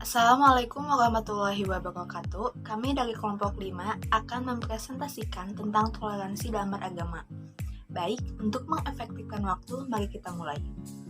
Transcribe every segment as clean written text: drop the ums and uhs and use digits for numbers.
Assalamualaikum warahmatullahi wabarakatuh. Kami dari kelompok 5 akan mempresentasikan tentang toleransi dalam beragama. Baik, untuk mengefektifkan waktu, mari kita mulai.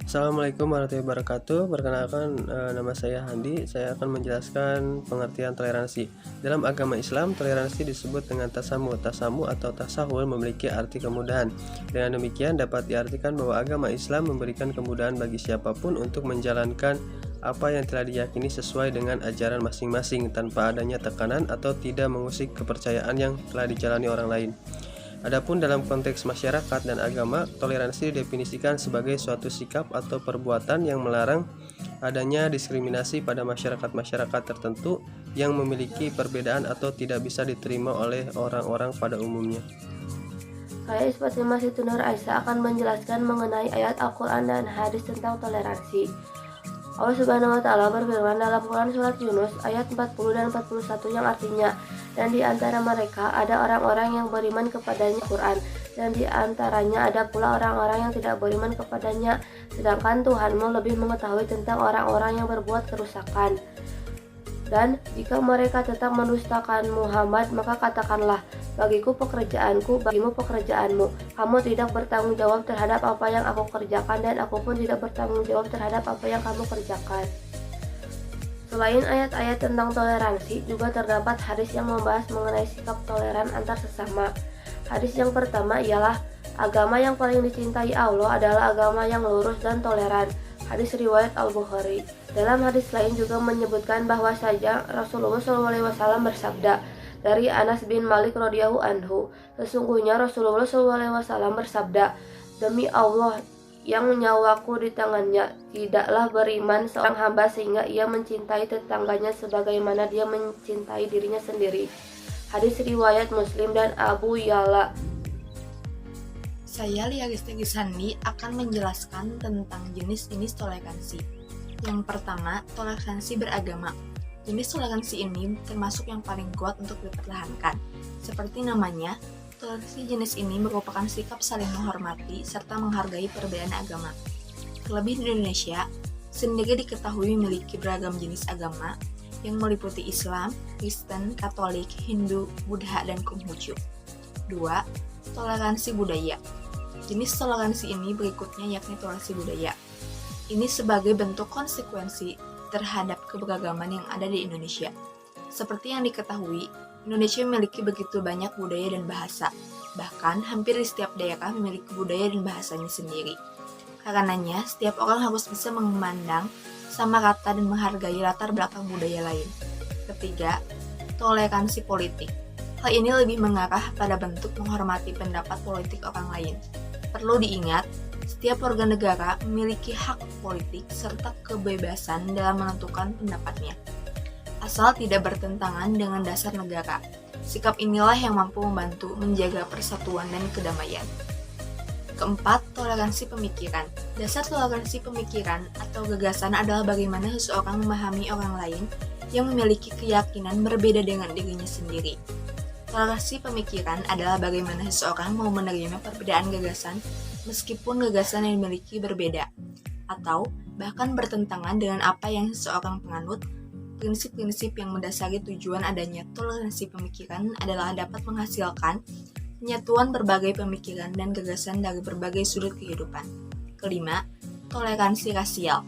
Assalamualaikum warahmatullahi wabarakatuh. Perkenalkan, nama saya Handi. Saya akan menjelaskan pengertian toleransi. Dalam agama Islam, toleransi disebut dengan tasamu. Tasamu atau tasahul memiliki arti kemudahan. Dengan demikian dapat diartikan bahwa agama Islam memberikan kemudahan bagi siapapun untuk menjalankan apa yang telah diyakini sesuai dengan ajaran masing-masing tanpa adanya tekanan atau tidak mengusik kepercayaan yang telah dijalani orang lain. Adapun dalam konteks masyarakat dan agama, toleransi didefinisikan sebagai suatu sikap atau perbuatan yang melarang adanya diskriminasi pada masyarakat-masyarakat tertentu yang memiliki perbedaan atau tidak bisa diterima oleh orang-orang pada umumnya. Saya Isfatimah Siti Nur Aisyah akan menjelaskan mengenai ayat Al-Quran dan hadis tentang toleransi. Allah Subhanahu wa Ta'ala berfirman dalam Quran surat Yunus ayat 40 dan 41 yang artinya, dan di antara mereka ada orang-orang yang beriman kepadanya Quran, dan di antaranya ada pula orang-orang yang tidak beriman kepadanya, sedangkan Tuhanmu lebih mengetahui tentang orang-orang yang berbuat kerusakan. Dan jika mereka tetap mendustakan Muhammad, maka katakanlah, bagiku pekerjaanku, bagimu pekerjaanmu. Kamu tidak bertanggung jawab terhadap apa yang aku kerjakan, dan aku pun tidak bertanggung jawab terhadap apa yang kamu kerjakan. Selain ayat-ayat tentang toleransi, juga terdapat hadis yang membahas mengenai sikap toleran antar sesama. Hadis yang pertama ialah, agama yang paling dicintai Allah adalah agama yang lurus dan toleran. Hadis riwayat Al-Bukhari. Dalam hadis lain juga menyebutkan bahwasanya Rasulullah SAW bersabda dari Anas bin Malik radhiyallahu anhu, sesungguhnya Rasulullah SAW bersabda, demi Allah yang nyawaku di tangannya, tidaklah beriman seorang hamba sehingga ia mencintai tetangganya sebagaimana dia mencintai dirinya sendiri. Hadis riwayat Muslim dan Abu Ya'la. Saya Lia Rizky Sandi akan menjelaskan tentang jenis-jenis toleransi. Yang pertama, toleransi beragama. Jenis toleransi ini termasuk yang paling kuat untuk dipertahankan. Seperti namanya, toleransi jenis ini merupakan sikap saling menghormati serta menghargai perbedaan agama. Terlebih di Indonesia, sendiri diketahui memiliki beragam jenis agama yang meliputi Islam, Kristen, Katolik, Hindu, Buddha, dan Konghucu. 2. Toleransi budaya. Jenis toleransi ini berikutnya yakni toleransi budaya. Ini sebagai bentuk konsekuensi terhadap keberagaman yang ada di Indonesia. Seperti yang diketahui, Indonesia memiliki begitu banyak budaya dan bahasa. Bahkan hampir di setiap daerah memiliki budaya dan bahasanya sendiri. Karenanya, setiap orang harus bisa memandang sama rata dan menghargai latar belakang budaya lain. Ketiga, toleransi politik. Hal ini lebih mengarah pada bentuk menghormati pendapat politik orang lain. Perlu diingat, setiap warga negara memiliki hak politik serta kebebasan dalam menentukan pendapatnya, asal tidak bertentangan dengan dasar negara. Sikap inilah yang mampu membantu menjaga persatuan dan kedamaian. Keempat, toleransi pemikiran. Dasar toleransi pemikiran atau gagasan adalah bagaimana seseorang memahami orang lain yang memiliki keyakinan berbeda dengan dirinya sendiri. Toleransi pemikiran adalah bagaimana seseorang mau menerima perbedaan gagasan meskipun gagasan yang dimiliki berbeda, atau bahkan bertentangan dengan apa yang seseorang penganut. Prinsip-prinsip yang mendasari tujuan adanya toleransi pemikiran adalah dapat menghasilkan penyatuan berbagai pemikiran dan gagasan dari berbagai sudut kehidupan. Kelima, toleransi rasial.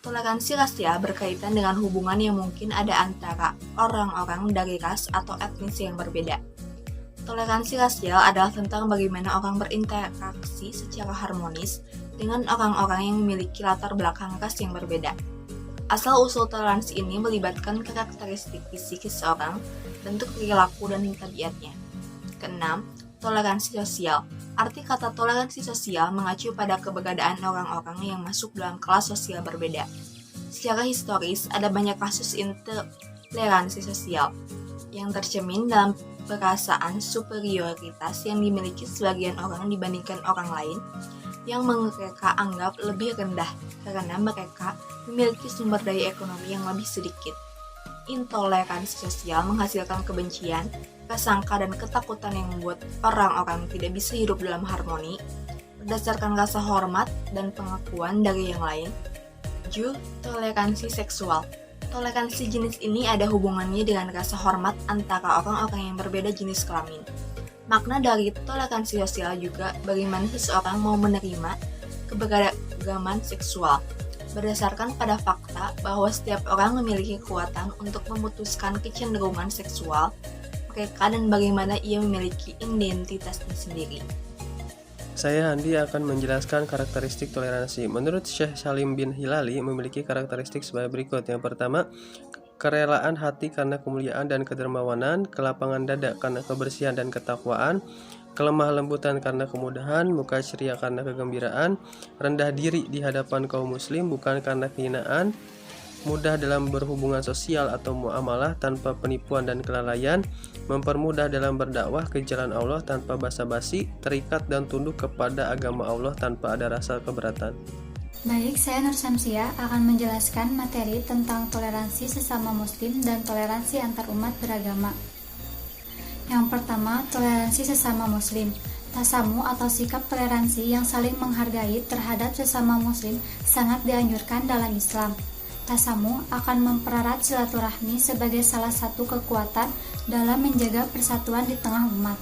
Toleransi rasial berkaitan dengan hubungan yang mungkin ada antara orang-orang dari ras atau etnis yang berbeda. Toleransi rasial adalah tentang bagaimana orang berinteraksi secara harmonis dengan orang-orang yang memiliki latar belakang ras yang berbeda. Asal-usul toleransi ini melibatkan karakteristik fisik seseorang, bentuk perilaku, dan tabiatnya. Keenam, toleransi sosial. Arti kata toleransi sosial mengacu pada keberadaan orang-orang yang masuk dalam kelas sosial berbeda. Secara historis, ada banyak kasus intoleransi sosial yang tercermin dalam perasaan superioritas yang dimiliki sebagian orang dibandingkan orang lain yang mereka anggap lebih rendah karena mereka memiliki sumber daya ekonomi yang lebih sedikit. Intoleransi sosial menghasilkan kebencian, prasangka, dan ketakutan yang membuat orang-orang tidak bisa hidup dalam harmoni berdasarkan rasa hormat dan pengakuan dari yang lain. 7. Toleransi seksual. Toleransi jenis ini ada hubungannya dengan rasa hormat antara orang-orang yang berbeda jenis kelamin. Makna dari toleransi sosial juga bagaimana seseorang mau menerima keberagaman seksual, berdasarkan pada fakta bahwa setiap orang memiliki kekuatan untuk memutuskan kecenderungan seksual mereka dan bagaimana ia memiliki identitasnya sendiri. Saya Handi akan menjelaskan karakteristik toleransi. Menurut Syekh Salim bin Hilali memiliki karakteristik sebagai berikut. Yang pertama, kerelaan hati karena kemuliaan dan kedermawanan, kelapangan dada karena kebersihan dan ketakwaan, kelemah lembutan karena kemudahan, muka ceria karena kegembiraan, rendah diri di hadapan kaum muslim bukan karena kehinaan, mudah dalam berhubungan sosial atau muamalah tanpa penipuan dan kelalaian, mempermudah dalam berdakwah ke jalan Allah tanpa basa-basi, terikat dan tunduk kepada agama Allah tanpa ada rasa keberatan. Baik, saya Nur Syamsiah akan menjelaskan materi tentang toleransi sesama muslim dan toleransi antar umat beragama. Yang pertama, toleransi sesama muslim. Tasamu atau sikap toleransi yang saling menghargai terhadap sesama muslim sangat dianjurkan dalam Islam. Tasamu akan mempererat silaturahmi sebagai salah satu kekuatan dalam menjaga persatuan di tengah umat.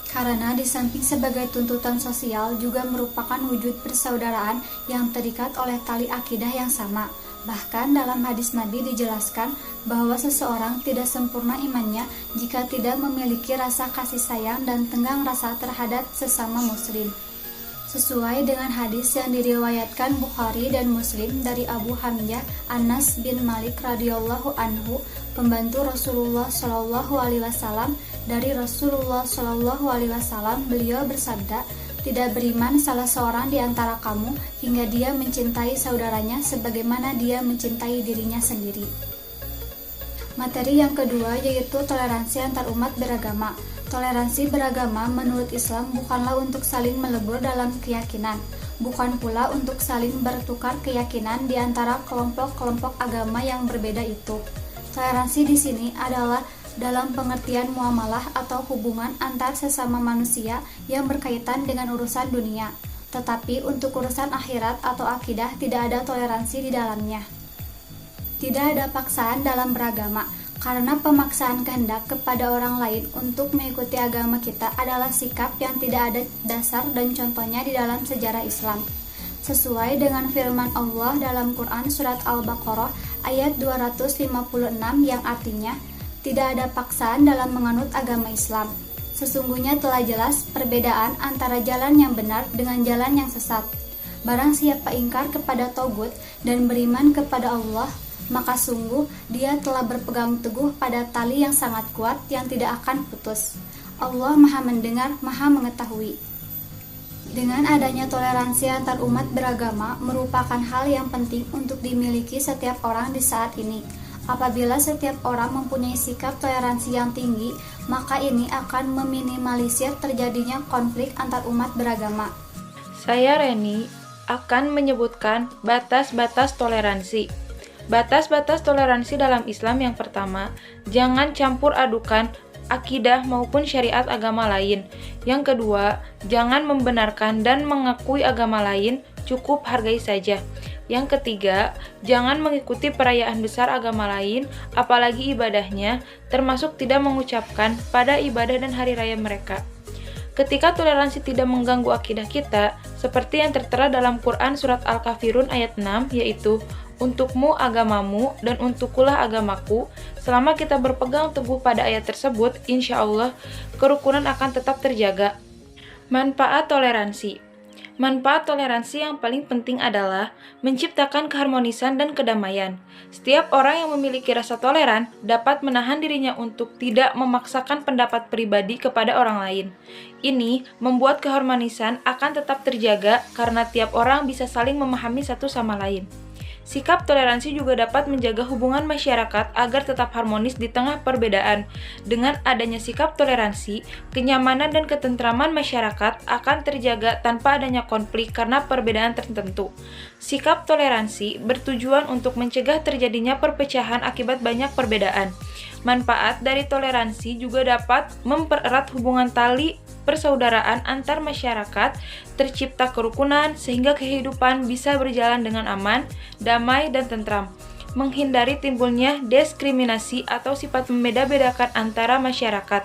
Karena di samping sebagai tuntutan sosial juga merupakan wujud persaudaraan yang terikat oleh tali akidah yang sama. Bahkan dalam hadis Nabi dijelaskan bahwa seseorang tidak sempurna imannya jika tidak memiliki rasa kasih sayang dan tenggang rasa terhadap sesama muslim. Sesuai dengan hadis yang diriwayatkan Bukhari dan Muslim dari Abu Hamzah Anas bin Malik radhiyallahu anhu, pembantu Rasulullah Shallallahu alaihi wasallam, dari Rasulullah Shallallahu alaihi wasallam, beliau bersabda, "Tidak beriman salah seorang di antara kamu hingga dia mencintai saudaranya sebagaimana dia mencintai dirinya sendiri." Materi yang kedua yaitu toleransi antar umat beragama. Toleransi beragama menurut Islam bukanlah untuk saling melebur dalam keyakinan, bukan pula untuk saling bertukar keyakinan di antara kelompok-kelompok agama yang berbeda itu. Toleransi di sini adalah dalam pengertian muamalah atau hubungan antar sesama manusia yang berkaitan dengan urusan dunia. Tetapi untuk urusan akhirat atau akidah tidak ada toleransi di dalamnya. Tidak ada paksaan dalam beragama, karena pemaksaan kehendak kepada orang lain untuk mengikuti agama kita adalah sikap yang tidak ada dasar dan contohnya di dalam sejarah Islam. Sesuai dengan firman Allah dalam Quran Surat Al-Baqarah ayat 256 yang artinya, tidak ada paksaan dalam menganut agama Islam. Sesungguhnya telah jelas perbedaan antara jalan yang benar dengan jalan yang sesat. Barang siapa ingkar kepada Togut dan beriman kepada Allah, maka sungguh dia telah berpegang teguh pada tali yang sangat kuat yang tidak akan putus. Allah Maha Mendengar, Maha Mengetahui. Dengan adanya toleransi antar umat beragama merupakan hal yang penting untuk dimiliki setiap orang di saat ini. Apabila setiap orang mempunyai sikap toleransi yang tinggi, maka ini akan meminimalisir terjadinya konflik antar umat beragama. Saya Reni akan menyebutkan batas-batas toleransi. Batas-batas toleransi dalam Islam yang pertama, jangan campur adukan akidah maupun syariat agama lain. Yang kedua, jangan membenarkan dan mengakui agama lain, cukup hargai saja. Yang ketiga, jangan mengikuti perayaan besar agama lain, apalagi ibadahnya, termasuk tidak mengucapkan pada ibadah dan hari raya mereka. Ketika toleransi tidak mengganggu akidah kita, seperti yang tertera dalam Quran Surat Al-Kafirun ayat 6, yaitu untukmu agamamu dan untukkulah agamaku. Selama kita berpegang teguh pada ayat tersebut, insya Allah kerukunan akan tetap terjaga. Manfaat toleransi. Manfaat toleransi yang paling penting adalah menciptakan keharmonisan dan kedamaian. Setiap orang yang memiliki rasa toleran dapat menahan dirinya untuk tidak memaksakan pendapat pribadi kepada orang lain. Ini membuat keharmonisan akan tetap terjaga karena tiap orang bisa saling memahami satu sama lain. Sikap toleransi juga dapat menjaga hubungan masyarakat agar tetap harmonis di tengah perbedaan. Dengan adanya sikap toleransi, kenyamanan dan ketentraman masyarakat akan terjaga tanpa adanya konflik karena perbedaan tertentu. Sikap toleransi bertujuan untuk mencegah terjadinya perpecahan akibat banyak perbedaan. Manfaat dari toleransi juga dapat mempererat hubungan tali persaudaraan antar masyarakat, tercipta kerukunan sehingga kehidupan bisa berjalan dengan aman, damai, dan tentram. menghindari timbulnya diskriminasi atau sifat membeda-bedakan antara masyarakat.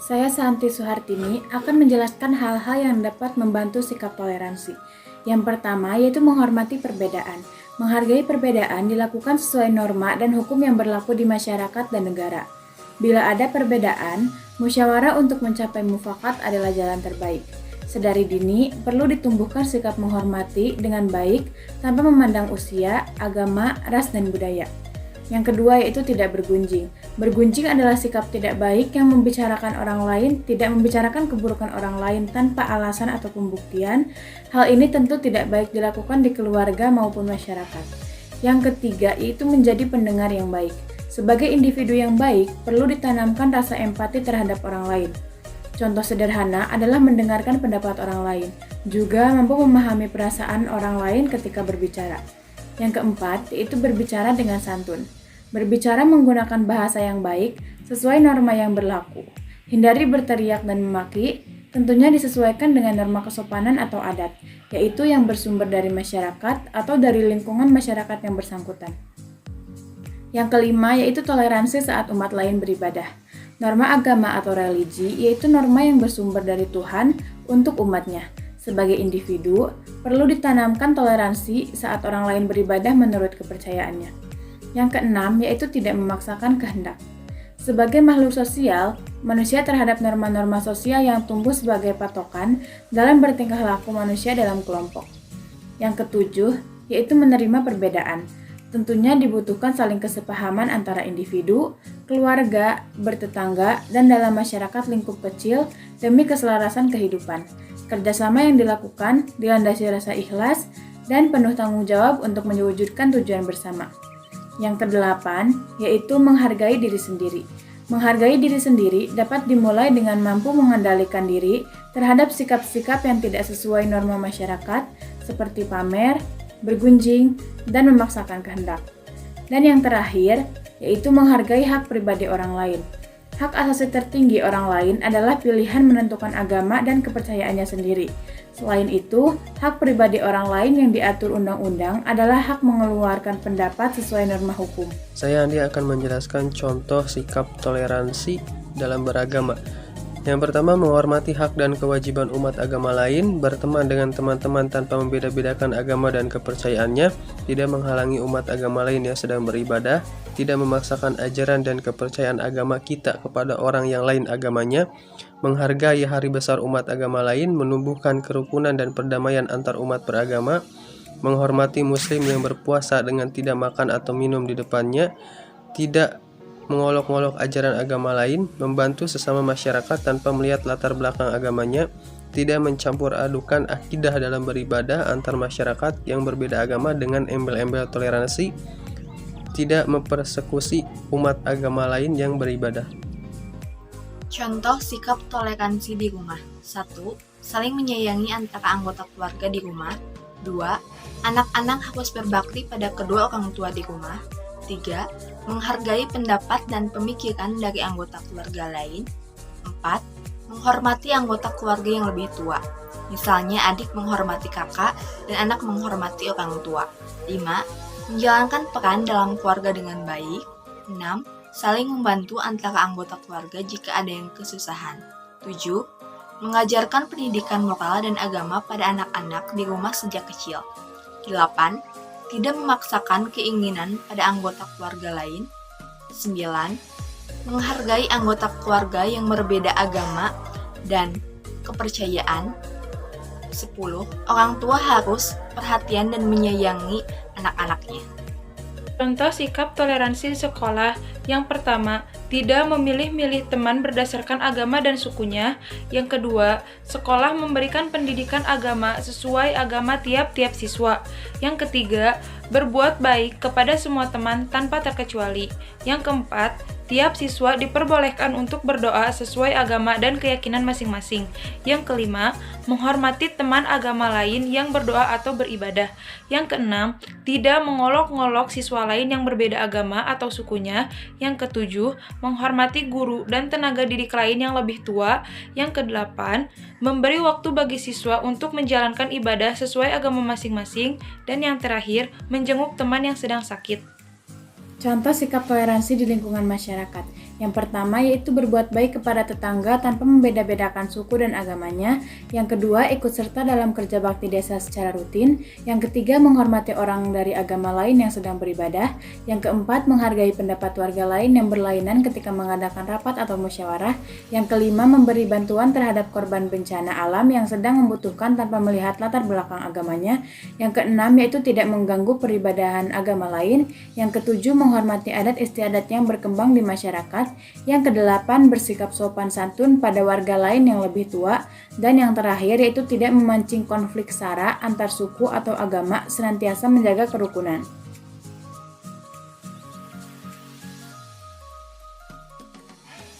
Saya Santi Suhartini akan menjelaskan hal-hal yang dapat membantu sikap toleransi. Yang pertama yaitu menghormati perbedaan. Menghargai perbedaan dilakukan sesuai norma dan hukum yang berlaku di masyarakat dan negara. Bila ada perbedaan, musyawarah untuk mencapai mufakat adalah jalan terbaik. Sedari dini, perlu ditumbuhkan sikap menghormati dengan baik tanpa memandang usia, agama, ras, dan budaya. Yang kedua yaitu tidak bergunjing. Bergunjing adalah sikap tidak baik yang membicarakan orang lain, tidak membicarakan keburukan orang lain tanpa alasan atau pembuktian. Hal ini tentu tidak baik dilakukan di keluarga maupun masyarakat. Yang ketiga yaitu menjadi pendengar yang baik. Sebagai individu yang baik, perlu ditanamkan rasa empati terhadap orang lain. Contoh sederhana adalah mendengarkan pendapat orang lain, juga mampu memahami perasaan orang lain ketika berbicara. Yang keempat, yaitu berbicara dengan santun. Berbicara menggunakan bahasa yang baik, sesuai norma yang berlaku. Hindari berteriak dan memaki, tentunya disesuaikan dengan norma kesopanan atau adat, yaitu yang bersumber dari masyarakat atau dari lingkungan masyarakat yang bersangkutan. Yang kelima, yaitu toleransi saat umat lain beribadah. Norma agama atau religi yaitu norma yang bersumber dari Tuhan untuk umatnya. Sebagai individu, perlu ditanamkan toleransi saat orang lain beribadah menurut kepercayaannya. Yang keenam, yaitu tidak memaksakan kehendak. Sebagai makhluk sosial, manusia terhadap norma-norma sosial yang tumbuh sebagai patokan dalam bertingkah laku manusia dalam kelompok. Yang ketujuh, yaitu menerima perbedaan. Tentunya dibutuhkan saling kesepahaman antara individu, keluarga, bertetangga, dan dalam masyarakat lingkup kecil demi keselarasan kehidupan. Kerjasama yang dilakukan dilandasi rasa ikhlas dan penuh tanggung jawab untuk mewujudkan tujuan bersama. Yang kedelapan, yaitu menghargai diri sendiri. Menghargai diri sendiri dapat dimulai dengan mampu mengendalikan diri terhadap sikap-sikap yang tidak sesuai norma masyarakat, seperti pamer, bergunjing, dan memaksakan kehendak. Dan yang terakhir, yaitu menghargai hak pribadi orang lain. Hak asasi tertinggi orang lain adalah pilihan menentukan agama dan kepercayaannya sendiri. Selain itu, hak pribadi orang lain yang diatur undang-undang adalah hak mengeluarkan pendapat sesuai norma hukum. Saya Andi akan menjelaskan contoh sikap toleransi dalam beragama. Yang pertama, menghormati hak dan kewajiban umat agama lain, berteman dengan teman-teman tanpa membeda-bedakan agama dan kepercayaannya, tidak menghalangi umat agama lain yang sedang beribadah, tidak memaksakan ajaran dan kepercayaan agama kita kepada orang yang lain agamanya, menghargai hari besar umat agama lain, menumbuhkan kerukunan dan perdamaian antar umat beragama, menghormati muslim yang berpuasa dengan tidak makan atau minum di depannya, tidak mengolok-olok ajaran agama lain, membantu sesama masyarakat tanpa melihat latar belakang agamanya, tidak mencampur adukan akidah dalam beribadah antar masyarakat yang berbeda agama dengan embel-embel toleransi, tidak mempersekusi umat agama lain yang beribadah. Contoh sikap toleransi di rumah. 1. Saling menyayangi antara anggota keluarga di rumah. 2. Anak-anak harus berbakti pada kedua orang tua di rumah. 3. Menghargai pendapat dan pemikiran dari anggota keluarga lain. 4. Menghormati anggota keluarga yang lebih tua. Misalnya adik menghormati kakak dan anak menghormati orang tua. 5. Menjalankan peran dalam keluarga dengan baik. 6. Saling membantu antara anggota keluarga jika ada yang kesusahan. 7. Mengajarkan pendidikan moral dan agama pada anak-anak di rumah sejak kecil. 8. Tidak memaksakan keinginan pada anggota keluarga lain. 9. Menghargai anggota keluarga yang berbeda agama dan kepercayaan. 10. Orang tua harus perhatian dan menyayangi anak-anaknya. Contoh sikap toleransi di sekolah. Yang pertama, tidak memilih-milih teman berdasarkan agama dan sukunya. Yang kedua, sekolah memberikan pendidikan agama sesuai agama tiap-tiap siswa. Yang ketiga, berbuat baik kepada semua teman tanpa terkecuali. Yang keempat, tiap siswa diperbolehkan untuk berdoa sesuai agama dan keyakinan masing-masing. Yang kelima, menghormati teman agama lain yang berdoa atau beribadah. Yang keenam, tidak mengolok-ngolok siswa lain yang berbeda agama atau sukunya. Yang ketujuh, menghormati guru dan tenaga didik lain yang lebih tua. Yang kedelapan, memberi waktu bagi siswa untuk menjalankan ibadah sesuai agama masing-masing. Dan yang terakhir, menjenguk teman yang sedang sakit. Contoh sikap toleransi di lingkungan masyarakat. Yang pertama yaitu berbuat baik kepada tetangga tanpa membeda-bedakan suku dan agamanya. Yang kedua, ikut serta dalam kerja bakti desa secara rutin. Yang ketiga, menghormati orang dari agama lain yang sedang beribadah. Yang keempat, menghargai pendapat warga lain yang berlainan ketika mengadakan rapat atau musyawarah. Yang kelima, memberi bantuan terhadap korban bencana alam yang sedang membutuhkan tanpa melihat latar belakang agamanya. Yang keenam, yaitu tidak mengganggu peribadahan agama lain. Yang ketujuh, menghormati adat istiadat yang berkembang di masyarakat. Yang kedelapan, bersikap sopan santun pada warga lain yang lebih tua. Dan yang terakhir yaitu tidak memancing konflik sara antar suku atau agama, senantiasa menjaga kerukunan.